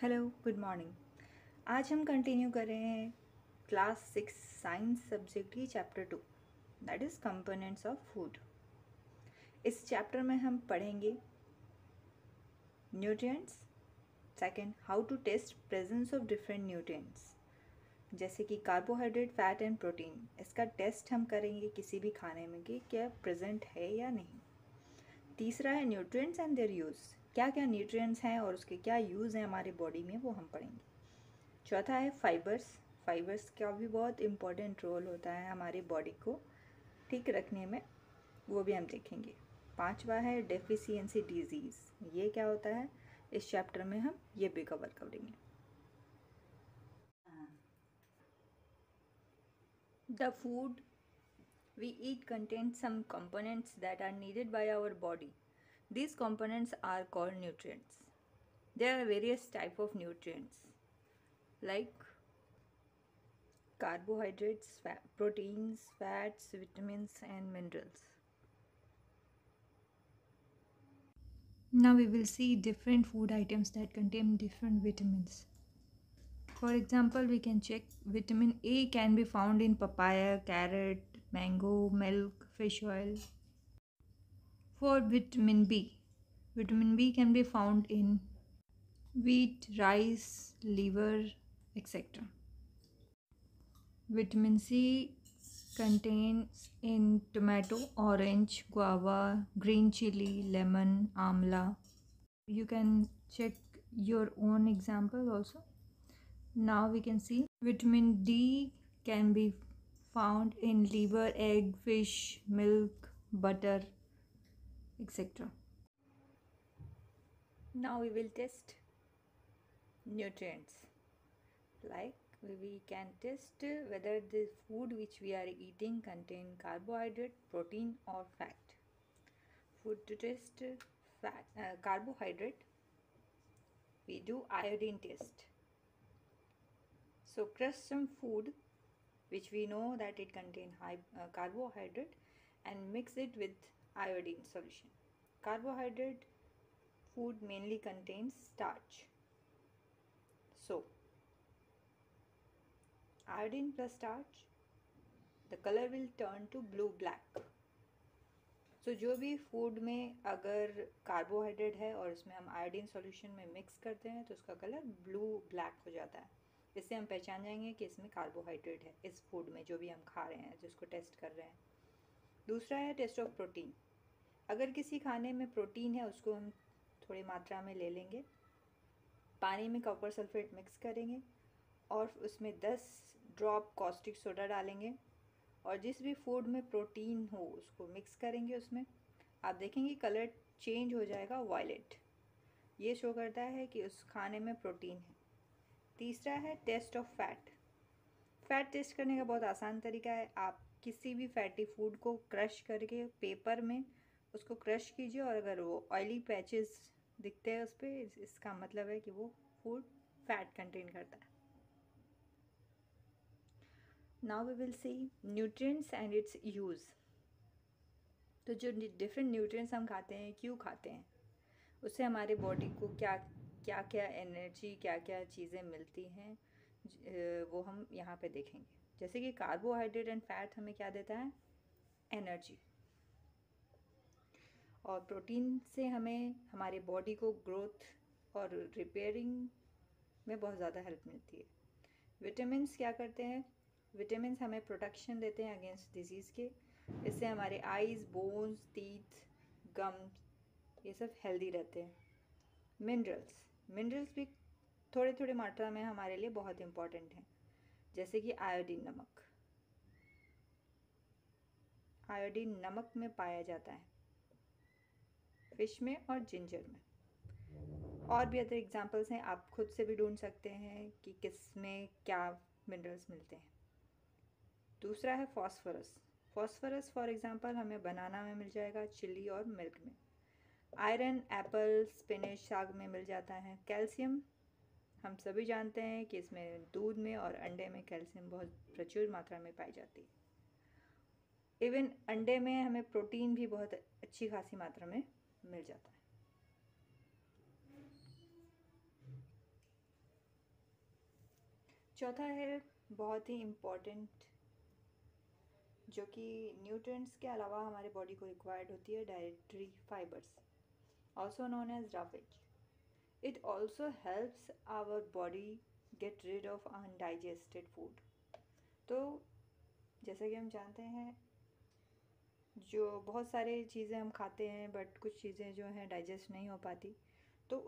Hello good morning. आज हम continue कर रहे हैं क्लास 6 साइंस सब्जेक्ट की chapter 2 that is components of food. इस चैप्टर में हम पढ़ेंगे nutrients, second how to test presence of different nutrients जैसे कि कार्बोहाइड्रेट, फैट एंड प्रोटीन। इसका टेस्ट हम करेंगे किसी भी खाने में कि क्या प्रेजेंट है या नहीं। तीसरा है न्यूट्रिएंट्स एंड देयर यूज़, क्या क्या न्यूट्रिएंट्स हैं और उसके क्या यूज़ हैं हमारी बॉडी में, वो हम पढ़ेंगे। चौथा है फाइबर्स, फाइबर्स का भी बहुत इम्पोर्टेंट रोल होता है हमारी बॉडी को ठीक रखने में, वो भी हम देखेंगे। पांचवा है डेफिशिएंसी डिजीज़, ये क्या होता है इस चैप्टर में हम ये भी कवर करेंगे। The food we eat contains some components that are needed by our body. These components are called nutrients. There are various type of nutrients like carbohydrates, proteins, fats, vitamins and minerals. Now we will see different food items that contain different vitamins. For example, we can check vitamin A can be found in papaya, carrot, mango, milk, fish oil. For vitamin B can be found in wheat, rice, liver, etc. Vitamin C contains in tomato, orange, guava, green chili, lemon, amla. You can check your own example also. Now we can see vitamin D can be found in liver, egg, fish, milk, butter, etc. Now we will test nutrients. Like we can test whether the food which we are eating contain carbohydrate, protein or fat. Food to test carbohydrate, we do iodine test. So crush some food which we know that it contain high carbohydrate and mix it with iodine solution. Carbohydrate food mainly contains starch. So iodine plus starch, the color will turn to blue black. So जो भी food में अगर carbohydrate है और उसमें हम iodine solution में mix करते हैं तो उसका कलर ब्लू ब्लैक हो जाता है। इससे हम पहचान जाएंगे कि इसमें कार्बोहाइड्रेट है इस फूड में जो भी हम खा रहे हैं, जिसको टेस्ट कर रहे हैं। दूसरा है टेस्ट ऑफ प्रोटीन। अगर किसी खाने में प्रोटीन है उसको हम थोड़ी मात्रा में ले लेंगे, पानी में कॉपर सल्फेट मिक्स करेंगे और उसमें 10 ड्रॉप कॉस्टिक सोडा डालेंगे और जिस भी फूड में प्रोटीन हो उसको मिक्स करेंगे उसमें, आप देखेंगे कलर चेंज हो जाएगा वायलेट। ये शो करता है कि उस खाने में प्रोटीन है। तीसरा है test of fat. Fat test करने का बहुत आसान तरीका है, आप किसी भी फैटी फूड को क्रश करके पेपर में उसको क्रश कीजिए और अगर वो ऑयली पैचेस दिखते हैं उस पर, इसका मतलब है कि वो फूड फैट कंटेन करता है। Now we will see nutrients and its use. तो जो डिफरेंट न्यूट्रिएंट्स हम खाते हैं, क्यों खाते हैं, उससे हमारे बॉडी को क्या क्या क्या एनर्जी, क्या क्या चीज़ें मिलती हैं, वो हम यहाँ पे देखेंगे। जैसे कि कार्बोहाइड्रेट एंड फैट हमें क्या देता है, एनर्जी। और प्रोटीन से हमें हमारे बॉडी को ग्रोथ और रिपेयरिंग में बहुत ज़्यादा हेल्प मिलती है। विटामिन्स क्या करते हैं, विटामिन्स हमें प्रोटेक्शन देते हैं अगेंस्ट डिजीज़ के। इससे हमारे आईज, बोन्स, टीथ, गम्स ये सब हेल्दी रहते हैं। मिनरल्स, मिनरल्स भी थोड़े थोड़े मात्रा में हमारे लिए बहुत इम्पॉर्टेंट हैं, जैसे कि आयोडीन नमक। आयोडीन नमक में पाया जाता है, फिश में और जिंजर में। और भी अदर एग्जांपल्स हैं, आप खुद से भी ढूंढ सकते हैं कि किस में क्या मिनरल्स मिलते हैं। दूसरा है फॉस्फोरस। फॉस्फोरस फॉर एग्जांपल हमें बनाना में मिल जाएगा, चिली और मिल्क में। आयरन एप्पल, स्पिनच, साग में मिल जाता है। कैल्शियम हम सभी जानते हैं कि इसमें दूध में और अंडे में कैल्शियम बहुत प्रचुर मात्रा में पाई जाती है। इवन अंडे में हमें प्रोटीन भी बहुत अच्छी खासी मात्रा में मिल जाता है। चौथा है बहुत ही इम्पोर्टेंट, जो कि न्यूट्रिएंट्स के अलावा हमारे बॉडी को रिक्वायर्ड होती है, dietary fibres, also known as roughage. It also helps our body get rid of undigested food. तो जैसा कि हम जानते हैं, जो बहुत सारे चीज़ें हम खाते हैं बट कुछ चीज़ें जो हैं डाइजेस्ट नहीं हो पाती, तो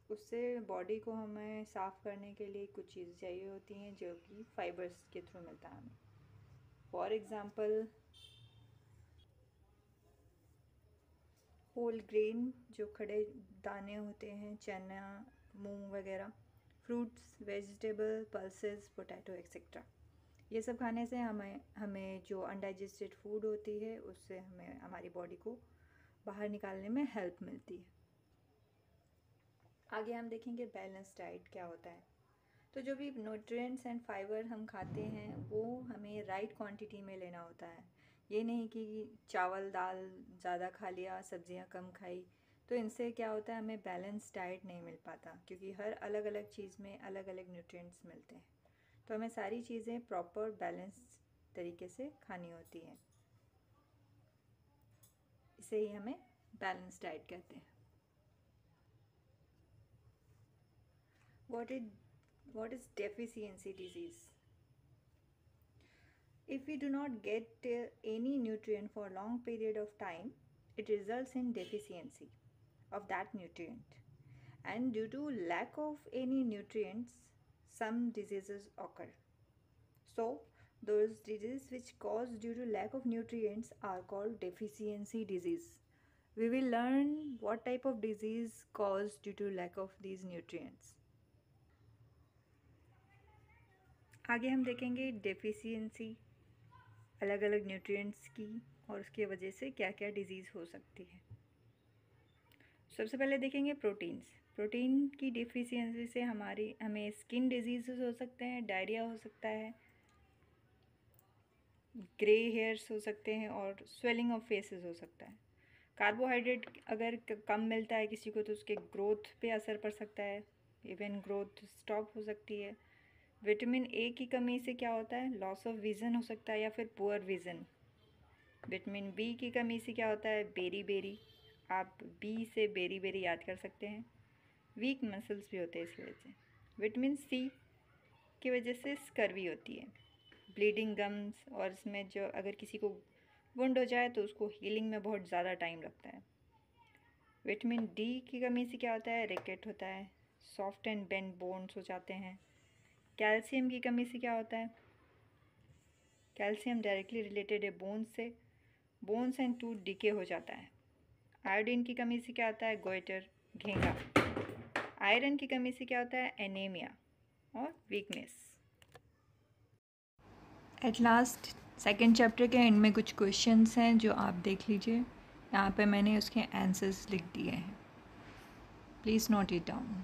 उससे बॉडी को हमें साफ़ करने के लिए कुछ चीज़ें चाहिए होती हैं जो कि फाइबर्स के थ्रू मिलता है हमें. फॉर एग्ज़ाम्पल, होल ग्रेन जो खड़े दाने होते हैं, चना, मूंग वगैरह, fruits, vegetable, pulses, potato etcetera. ये सब खाने से हमें जो अनडाइजेस्टेड फूड होती है उससे हमें हमारी बॉडी को बाहर निकालने में हेल्प मिलती है. आगे हम देखेंगे बैलेंस डाइट क्या होता है. तो जो भी न्यूट्रिएंट्स एंड फाइबर हम खाते हैं वो हमें राइट क्वांटिटी में लेना होता है. ये नहीं कि चावल दाल ज़्यादा खा लिया, सब्जियां कम खाई, तो इनसे क्या होता है, हमें बैलेंस डाइट नहीं मिल पाता, क्योंकि हर अलग अलग चीज़ में अलग अलग न्यूट्रिएंट्स मिलते हैं. तो हमें सारी चीज़ें प्रॉपर बैलेंस तरीके से खानी होती हैं. इसे ही हमें बैलेंस डाइट कहते हैं. What is deficiency disease? If we do not get any nutrient for a long period of time, it results in deficiency of that nutrient. And due to lack of any nutrients, some diseases occur. So, those diseases which cause due to lack of nutrients are called deficiency disease. We will learn what type of disease caused due to lack of these nutrients. आगे हम देखेंगे deficiency अलग अलग nutrients की और उसकी वजह से क्या क्या डिजीज़ हो सकती है. सबसे पहले देखेंगे प्रोटीन्स. प्रोटीन की डेफिशिएंसी से हमें स्किन डिजीज़ हो सकते हैं, डायरिया हो सकता है, ग्रे हेयर्स हो सकते हैं और स्वेलिंग ऑफ फेसेस हो सकता है. कार्बोहाइड्रेट अगर कम मिलता है किसी को तो उसके ग्रोथ पे असर पड़ सकता है, इवन ग्रोथ स्टॉप हो सकती है. विटामिन ए की कमी से क्या होता है, लॉस ऑफ विज़न हो सकता है या फिर पुअर विज़न. विटामिन बी की कमी से क्या होता है, बेरी बेरी, आप बी से बेरी बेरी याद कर सकते हैं. वीक मसल्स भी होते हैं इसकी वजह से. विटामिन सी की वजह से स्कर्वी होती है, ब्लीडिंग गम्स, और इसमें जो अगर किसी को वुंड हो जाए तो उसको हीलिंग में बहुत ज़्यादा टाइम लगता है. विटामिन डी की कमी से क्या होता है, रिकेट होता है, सॉफ्ट एंड बेंड बोन्स हो जाते हैं. कैल्शियम की कमी से क्या होता है, कैल्शियम डायरेक्टली रिलेटेड है बोन्स से, बोन्स एंड टूथ डिके हो जाता है. आयोडीन की कमी से क्या होता है, गोइटर, घेंगा. आयरन की कमी से क्या होता है, एनीमिया और weakness. At last second chapter के एंड में कुछ क्वेश्चंस हैं जो आप देख लीजिए. यहाँ पे मैंने उसके आंसर्स लिख दिए हैं, प्लीज़ नोट इट डाउन.